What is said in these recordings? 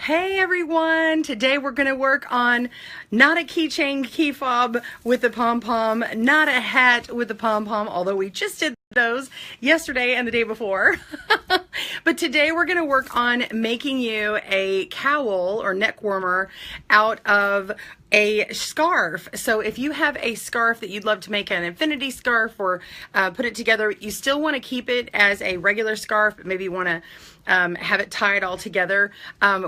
Hey everyone, today we're going to work on not a keychain key fob with the PomPom, not a hat with the PomPom, although we just did those yesterday and the day before. But today we're going to work on making you a cowl or neck warmer out of a scarf. So if you have a scarf that you'd love to make an infinity scarf or put it together, you still want to keep it as a regular scarf, but maybe you want to have it tied all together,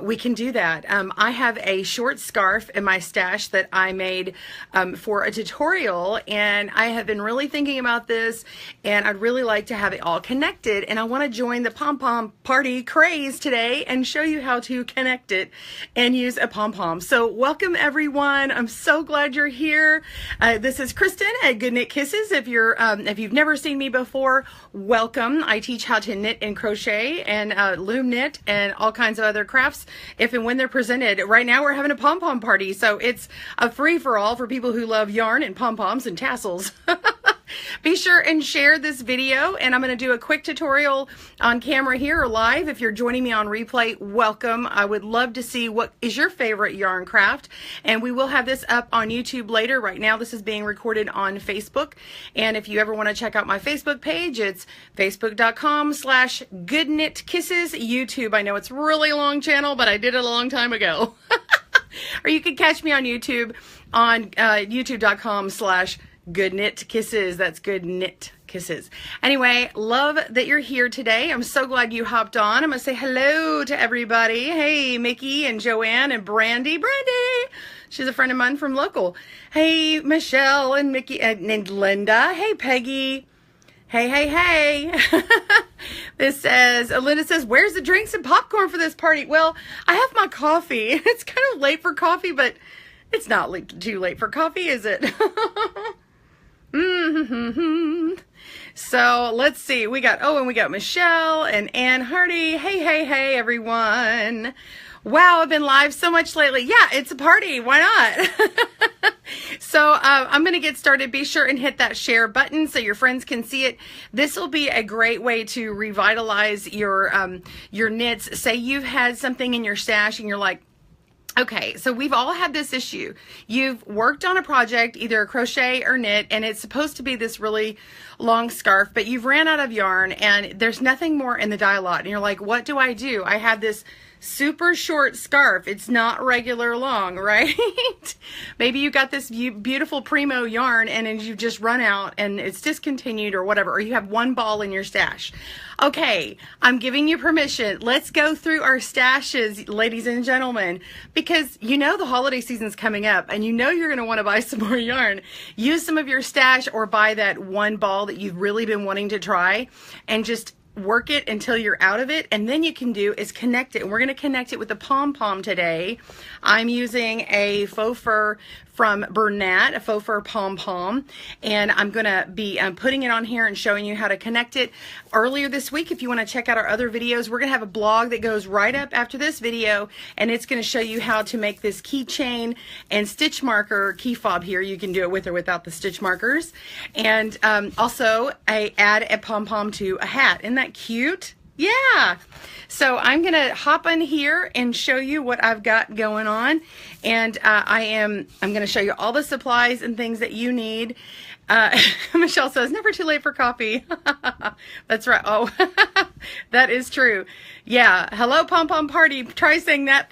we can do that. I have a short scarf in my stash that I made for a tutorial, and I have been really thinking about this, and I'd really like to have it all connected, and I want to join the PomPom party craze today and show you how to connect it and use a PomPom. So welcome everyone. I'm so glad you're here. This is Kristen at Good Knit Kisses. If you've never seen me before, welcome. I teach how to knit and crochet and loom knit and all kinds of other crafts if and when they're presented. Right now we're having a PomPom party, so it's a free-for-all for people who love yarn and pom-poms and tassels. Be sure and share this video, and I'm going to do a quick tutorial on camera here or live. If you're joining me on replay, welcome. I would love to see what is your favorite yarn craft, and we will have this up on YouTube later. Right now this is being recorded on Facebook, and if you ever want to check out my Facebook page, it's facebook.com/goodknitkisses. YouTube, I know it's a really long channel, but I did it a long time ago. Or you can catch me on YouTube on youtube.com/goodknitkisses. That's Good Knit Kisses. Anyway, love that you're here today. I'm so glad you hopped on. I'm going to say hello to everybody. Hey, Mickey and Joanne and Brandy. Brandy! She's a friend of mine from local. Hey, Michelle and Mickey and Linda. Hey, Peggy. Hey, hey, hey. This says, Linda says, where's the drinks and popcorn for this party? Well, I have my coffee. It's kind of late for coffee, but it's not too late for coffee, is it? So let's see. We got Michelle and Ann Hardy. Hey, hey, hey, everyone. Wow, I've been live so much lately. Yeah, it's a party. Why not? So I'm going to get started. Be sure and hit that share button so your friends can see it. This will be a great way to revitalize your knits. Say you've had something in your stash and you're like, okay, so we've all had this issue. You've worked on a project, either a crochet or knit, and it's supposed to be this really long scarf, but you've ran out of yarn and there's nothing more in the dye lot. And you're like, what do? I have this super short scarf. It's not regular long, right? Maybe you got this beautiful primo yarn and you've just run out and it's discontinued or whatever, or you have one ball in your stash. Okay, I'm giving you permission. Let's go through our stashes, ladies and gentlemen, because you know the holiday season's coming up and you know you're going to want to buy some more yarn. Use some of your stash or buy that one ball that you've really been wanting to try and just work it until you're out of it, and then you can do is connect it. And we're going to connect it with the PomPom today. I'm using a faux fur from Bernat, a faux fur PomPom, and I'm going to be putting it on here and showing you how to connect it. Earlier this week, if you want to check out our other videos, we're going to have a blog that goes right up after this video, and it's going to show you how to make this keychain and stitch marker key fob here. You can do it with or without the stitch markers. And also, I add a PomPom to a hat. Isn't that cute? Yeah. So I'm going to hop in here and show you what I've got going on. And I'm going to show you all the supplies and things that you need. Michelle says, never too late for coffee. That's right. Oh, that is true. Yeah. Hello, PomPom party. Try saying that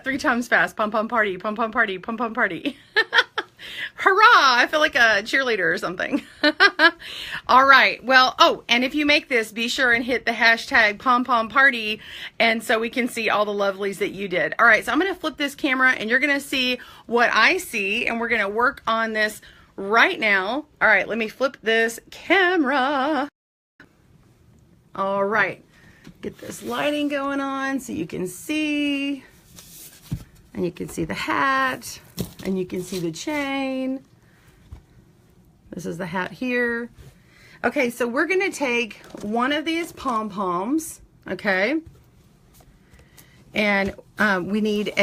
3 times fast. PomPom party, PomPom party, PomPom party. Hurrah! I feel like a cheerleader or something. All right. Well, oh, and if you make this, be sure and hit the hashtag PomPom party, and so we can see all the lovelies that you did. All right. So I'm going to flip this camera, and you're going to see what I see, and we're going to work on this right now. All right. Let me flip this camera. All right. Get this lighting going on so you can see. And you can see the hat, and you can see the chain. This is the hat here. Okay, so we're gonna take one of these pom-poms, okay? And we need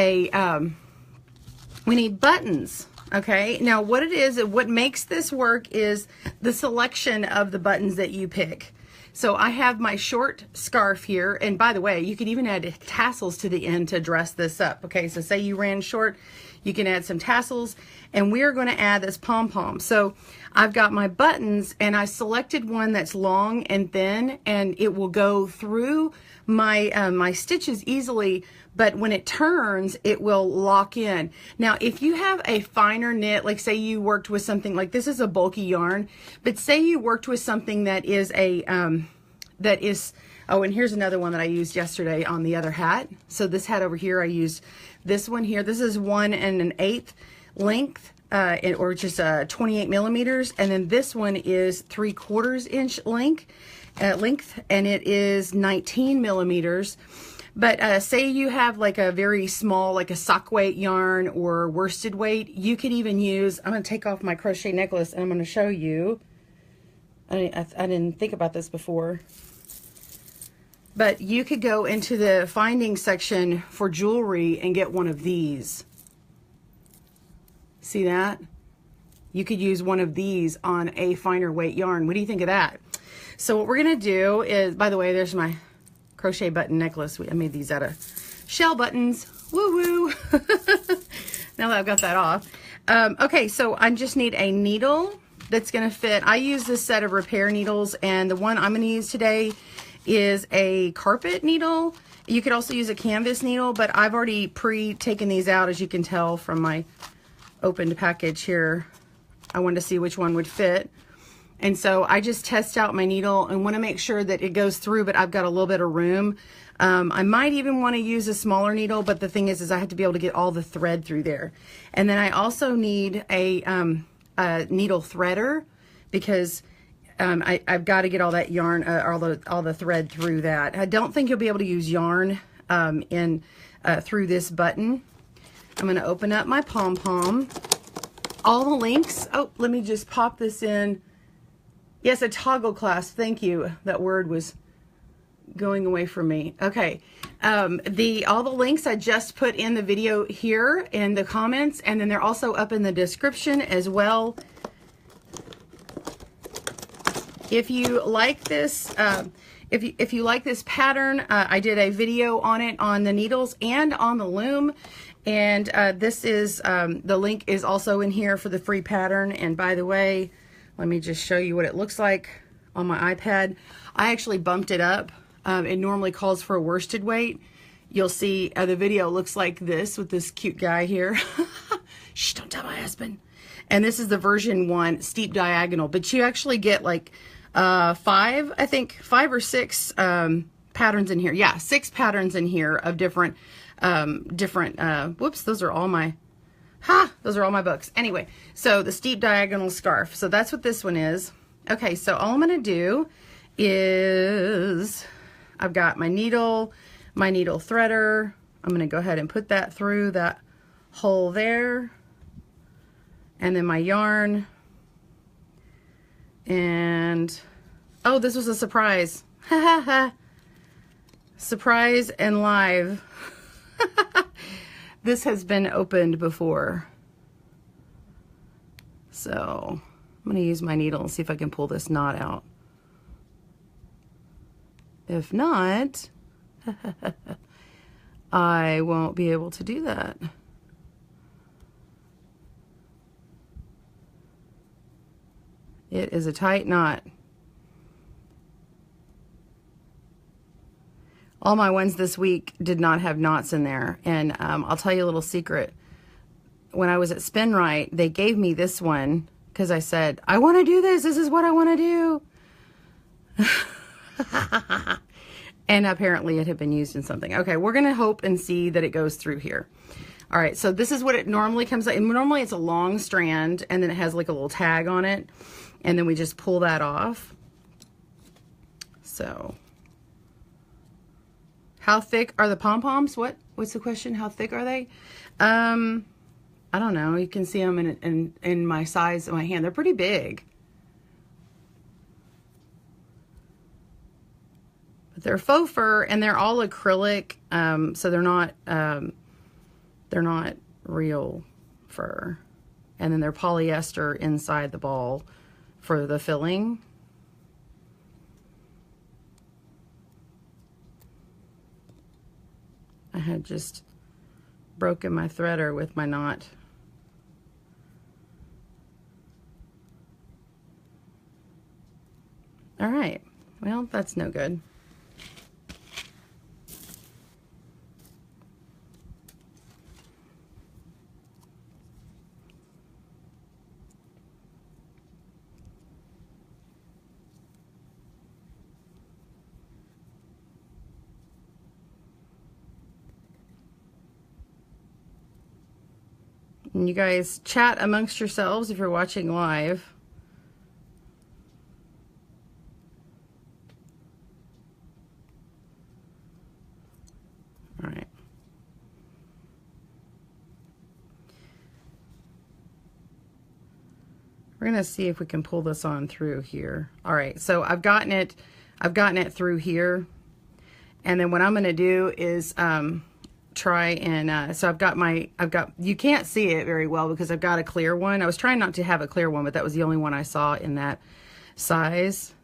buttons, okay? Now what it is, what makes this work is the selection of the buttons that you pick. So I have my short scarf here, and by the way, you could even add tassels to the end to dress this up. Okay, so say you ran short, you can add some tassels, and we're going to add this pom-pom. So I've got my buttons, and I selected one that's long and thin, and it will go through my my stitches easily, but when it turns, it will lock in. Now, if you have a finer knit, like say you worked with something like this is a bulky yarn, but say you worked with something that is a oh, and here's another one that I used yesterday on the other hat. So this hat over here, I used this one here. This is 1 1/8 length, or just 28 millimeters, and then this one is 3/4 inch length, and it is 19 millimeters. But say you have like a very small, like a sock weight yarn or worsted weight, you could even use, I'm going to take off my crochet necklace and I'm going to show you. I didn't think about this before. But you could go into the finding section for jewelry and get one of these. See that? You could use one of these on a finer weight yarn. What do you think of that? So what we're going to do is, by the way, there's my crochet button necklace. I made these out of shell buttons. Woo woo. Now that I've got that off. Okay, so I just need a needle that's going to fit. I use this set of repair needles, and the one I'm going to use today is a carpet needle. You could also use a canvas needle, but I've already pre-taken these out, as you can tell from my opened package here. I wanted to see which one would fit. And so I just test out my needle and want to make sure that it goes through, but I've got a little bit of room. I might even want to use a smaller needle, but the thing is I have to be able to get all the thread through there. And then I also need a needle threader, because I've got to get all that yarn, all the thread through that. I don't think you'll be able to use yarn through this button. I'm going to open up my pom-pom. All the links. Oh, let me just pop this in. Yes, a toggle clasp. Thank you. That word was going away from me. Okay. All the links I just put in the video here in the comments, and then they're also up in the description as well. If you like this, if you like this pattern, I did a video on it on the needles and on the loom. And this is, the link is also in here for the free pattern. And by the way, let me just show you what it looks like on my iPad. I actually bumped it up. It normally calls for a worsted weight. You'll see the video looks like this with this cute guy here. Shh, don't tell my husband. And this is the version 1, steep diagonal. But you actually get like 5 or 6 patterns in here. Yeah, 6 patterns in here of different, whoops, those are all my books. Anyway, so the steep diagonal scarf. So that's what this one is. Okay, so all I'm going to do is I've got my needle threader. I'm going to go ahead and put that through that hole there. And then my yarn. And, oh, this was a surprise. Ha ha ha. Surprise and live. This has been opened before. So I'm going to use my needle and see if I can pull this knot out. If not, I won't be able to do that. It is a tight knot. All my ones this week did not have knots in there. And I'll tell you a little secret. When I was at Spin Right, they gave me this one because I said, I want to do this. This is what I want to do. And apparently it had been used in something. Okay, we're going to hope and see that it goes through here. All right, so this is what it normally comes out. Normally it's a long strand, and then it has like a little tag on it. And then we just pull that off. So... how thick are the pom-poms? What's the question? How thick are they? I don't know. You can see them in my size of my hand. They're pretty big. But they're faux fur, and they're all acrylic, so they're not real fur. And then they're polyester inside the ball for the filling. had just broken my threader with my knot. All right, well, that's no good. And you guys chat amongst yourselves if you're watching live. All right. We're gonna see if we can pull this on through here. All right, so I've gotten it through here. And then what I'm gonna do is try and so I've got you can't see it very well because I've got a clear one. I was trying not to have a clear one, but that was the only one I saw in that size.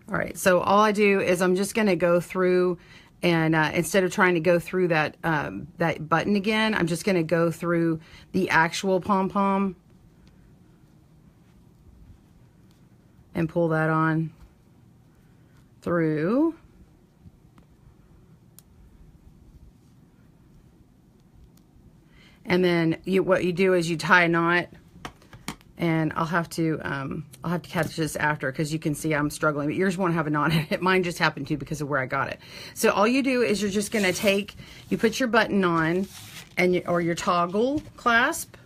All right, so all I do is I'm just gonna go through and instead of trying to go through that that button again, I'm just gonna go through the actual pom-pom and pull that on through. And then what you do is you tie a knot, and I'll have to catch this after because you can see I'm struggling, but yours won't have a knot in it. Mine just happened to because of where I got it. So all you do is you're just gonna you put your button on and or your toggle clasp,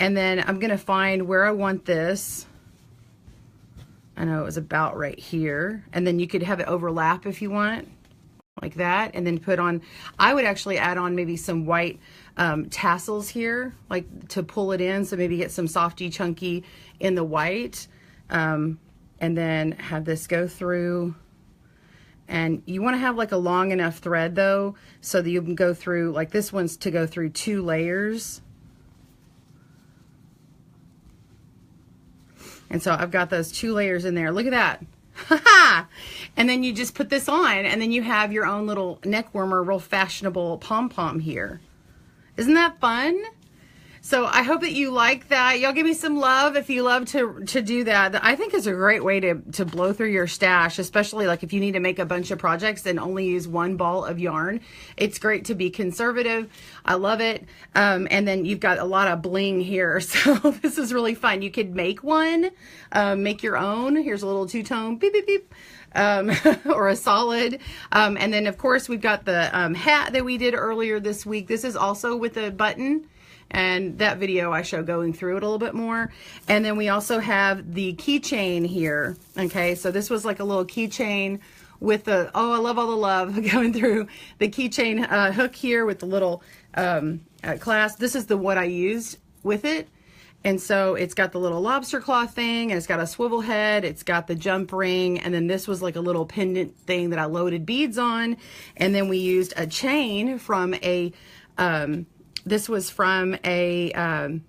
and then I'm gonna find where I want this. I know it was about right here, and then you could have it overlap if you want, like that, and then put on, I would actually add on maybe some white tassels here, like to pull it in, so maybe get some softy chunky in the white, and then have this go through. And you want to have like a long enough thread though, so that you can go through, like this one's to go through 2 layers. And so I've got those 2 layers in there. Look at that. Ha! And then you just put this on, and then you have your own little neck warmer, real fashionable pom-pom here. Isn't that fun? So I hope that you like that. Y'all give me some love if you love to do that. I think it's a great way to blow through your stash, especially like if you need to make a bunch of projects and only use one ball of yarn. It's great to be conservative. I love it. And then you've got a lot of bling here. So this is really fun. You could make one, make your own. Here's a little two-tone beep, beep, beep. Or a solid. And then of course we've got the hat that we did earlier this week. This is also with a button. And that video I show going through it a little bit more. And then we also have the keychain here. Okay, so this was like a little keychain with the, oh, I love all the love going through the keychain hook here with the little clasp. This is what I used with it. And so it's got the little lobster claw thing, and it's got a swivel head, it's got the jump ring, and then this was like a little pendant thing that I loaded beads on. And then we used a chain from a, this was from a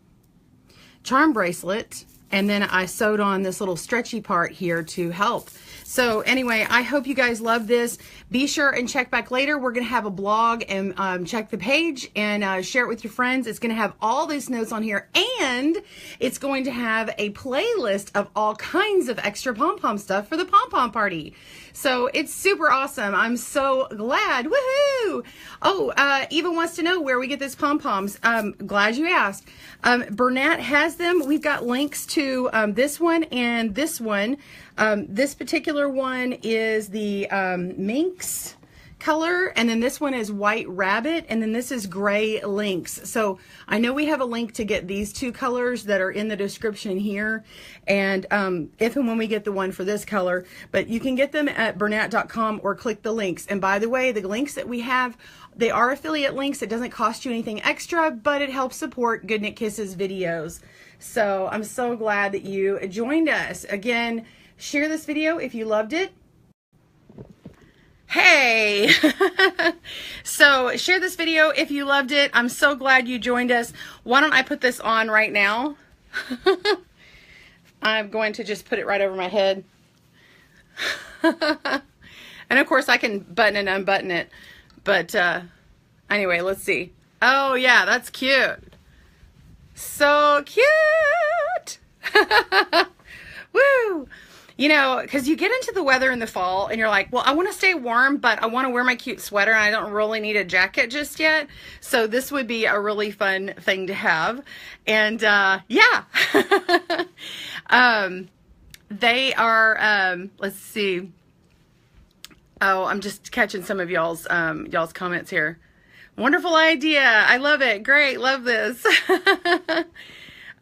charm bracelet, and then I sewed on this little stretchy part here to help. So anyway, I hope you guys love this. Be sure and check back later. We're going to have a blog, and check the page and share it with your friends. It's going to have all these notes on here, and it's going to have a playlist of all kinds of extra pom-pom stuff for the pom-pom party. So it's super awesome. I'm so glad. Woohoo! Oh, Eva wants to know where we get these pom-poms. Glad you asked. Bernat has them. We've got links to this one and this one. This particular one is the minx color, and then this one is white rabbit, and then this is gray lynx. So I know we have a link to get these 2 colors that are in the description here, and if and when we get the one for this color, but you can get them at bernat.com or click the links. And by the way, the links that we have, they are affiliate links. It doesn't cost you anything extra, but it helps support Good Knit Kisses videos. So I'm so glad that you joined us. Again, share this video if you loved it. Hey! So share this video if you loved it. I'm so glad you joined us. Why don't I put this on right now? I'm going to just put it right over my head. And of course I can button and unbutton it. But anyway, let's see. Oh yeah, that's cute. So cute. Woo. You know, because you get into the weather in the fall and you're like, well, I want to stay warm, but I want to wear my cute sweater and I don't really need a jacket just yet. So this would be a really fun thing to have. And yeah. They are, let's see. Oh, I'm just catching some of y'all's comments here. Wonderful idea. I love it. Great. Love this.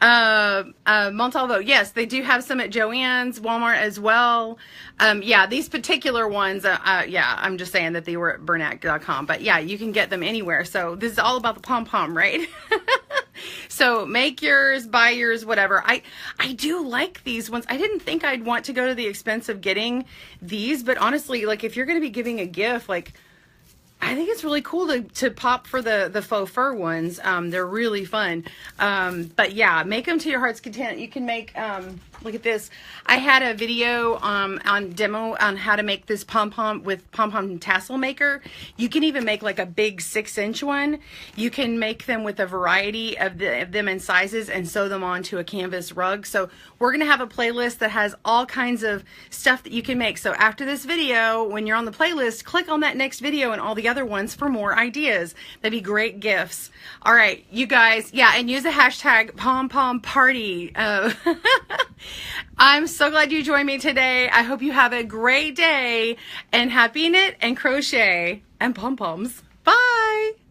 Montalvo, yes, they do have some at Joann's, Walmart as well. Yeah, these particular ones, yeah, I'm just saying that they were at Bernac.com, but yeah, you can get them anywhere. So this is all about the pom-pom, right? So make yours, buy yours, whatever. I do like these ones. I didn't think I'd want to go to the expense of getting these, but honestly, like if you're going to be giving a gift, like I think it's really cool to pop for the faux fur ones. They're really fun. But yeah, make them to your heart's content. You can make, look at this. I had a video on demo on how to make this pom-pom with PomPom tassel maker. You can even make like a big 6-inch one. You can make them with a variety of them in sizes and sew them onto a canvas rug. So we're going to have a playlist that has all kinds of stuff that you can make. So after this video, when you're on the playlist, click on that next video and all the other ones for more ideas. That'd be great gifts. All right, you guys, yeah, and use the hashtag PomPomParty. I'm so glad you joined me today. I hope you have a great day and happy knit and crochet and pom-poms. Bye.